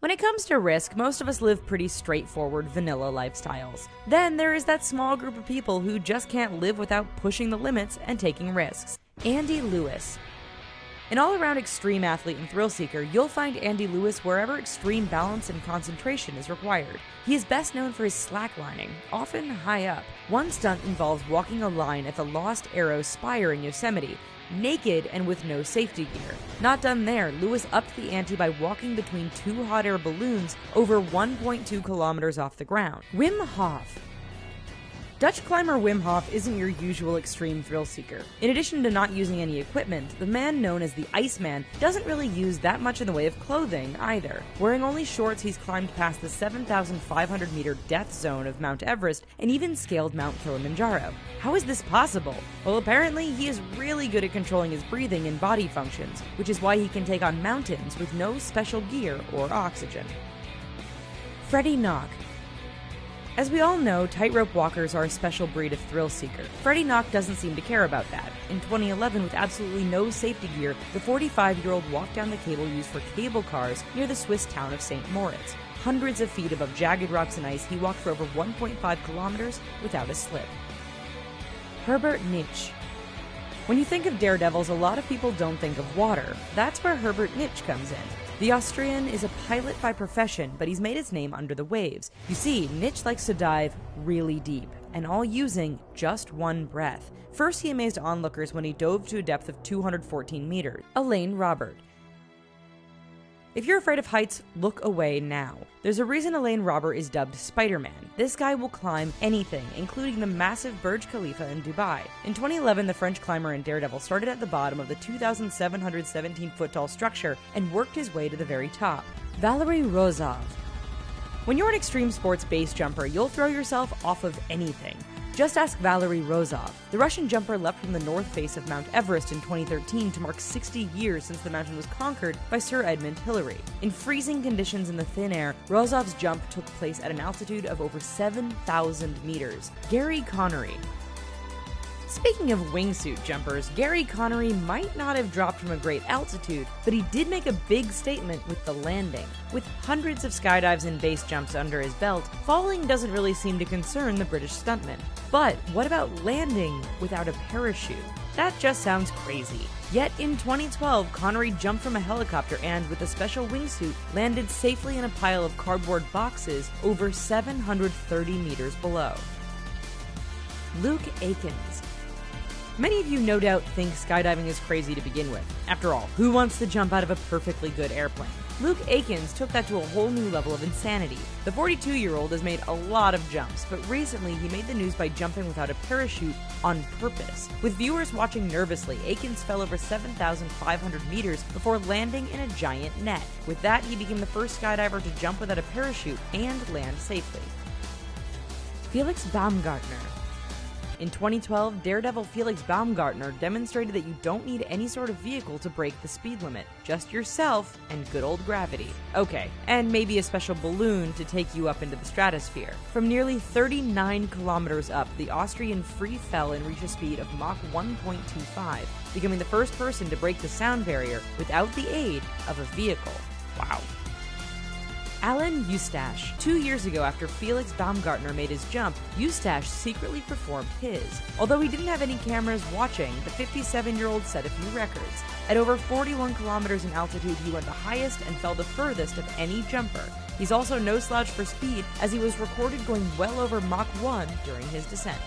When it comes to risk, most of us live pretty straightforward, vanilla lifestyles. Then there is that small group of people who just can't live without pushing the limits and taking risks. Andy Lewis. An all-around extreme athlete and thrill seeker, you'll find Andy Lewis wherever extreme balance and concentration is required. He is best known for his slacklining, often high up. One stunt involves walking a line at the Lost Arrow Spire in Yosemite, naked and with no safety gear. Not done there, Lewis upped the ante by walking between two hot air balloons over 1.2 kilometers off the ground. Wim Hof. Dutch climber Wim Hof isn't your usual extreme thrill seeker. In addition to not using any equipment, the man known as the Iceman doesn't really use that much in the way of clothing either. Wearing only shorts, he's climbed past the 7,500 meter death zone of Mount Everest and even scaled Mount Kilimanjaro. How is this possible? Well, apparently he is really good at controlling his breathing and body functions, which is why he can take on mountains with no special gear or oxygen. Freddie Knock. As we all know, tightrope walkers are a special breed of thrill seeker. Freddie Knock doesn't seem to care about that. In 2011, with absolutely no safety gear, the 45-year-old walked down the cable used for cable cars near the Swiss town of St. Moritz. Hundreds of feet above jagged rocks and ice, he walked for over 1.5 kilometers without a slip. Herbert Nitsch. When you think of daredevils, a lot of people don't think of water. That's where Herbert Nitsch comes in. The Austrian is a pilot by profession, but he's made his name under the waves. You see, Nitsch likes to dive really deep, and all using just one breath. First, he amazed onlookers when he dove to a depth of 214 meters. Elaine Robert. If you're afraid of heights, look away now. There's a reason Elaine Robert is dubbed Spider-Man. This guy will climb anything, including the massive Burj Khalifa in Dubai. In 2011, the French climber and daredevil started at the bottom of the 2,717-foot-tall structure and worked his way to the very top. Valery Rozov. When you're an extreme sports base jumper, you'll throw yourself off of anything. Just ask Valery Rozov. The Russian jumper leapt from the north face of Mount Everest in 2013 to mark 60 years since the mountain was conquered by Sir Edmund Hillary. In freezing conditions in the thin air, Rozov's jump took place at an altitude of over 7,000 meters. Gary Connery. Speaking of wingsuit jumpers, Gary Connery might not have dropped from a great altitude, but he did make a big statement with the landing. With hundreds of skydives and base jumps under his belt, falling doesn't really seem to concern the British stuntman. But what about landing without a parachute? That just sounds crazy. Yet in 2012, Connery jumped from a helicopter and, with a special wingsuit, landed safely in a pile of cardboard boxes over 730 meters below. Luke Aikens. Many of you no doubt think skydiving is crazy to begin with. After all, who wants to jump out of a perfectly good airplane? Luke Aikens took that to a whole new level of insanity. The 42-year-old has made a lot of jumps, but recently he made the news by jumping without a parachute on purpose. With viewers watching nervously, Aikens fell over 7,500 meters before landing in a giant net. With that, he became the first skydiver to jump without a parachute and land safely. Felix Baumgartner. In 2012, daredevil Felix Baumgartner demonstrated that you don't need any sort of vehicle to break the speed limit, just yourself and good old gravity. Okay, and maybe a special balloon to take you up into the stratosphere. From nearly 39 kilometers up, the Austrian free fell and reached a speed of Mach 1.25, becoming the first person to break the sound barrier without the aid of a vehicle. Wow. Alan Eustache. 2 years ago, after Felix Baumgartner made his jump, Eustache secretly performed his. Although he didn't have any cameras watching, the 57-year-old set a few records. At over 41 kilometers in altitude, he went the highest and fell the furthest of any jumper. He's also no slouch for speed, as he was recorded going well over Mach 1 during his descent.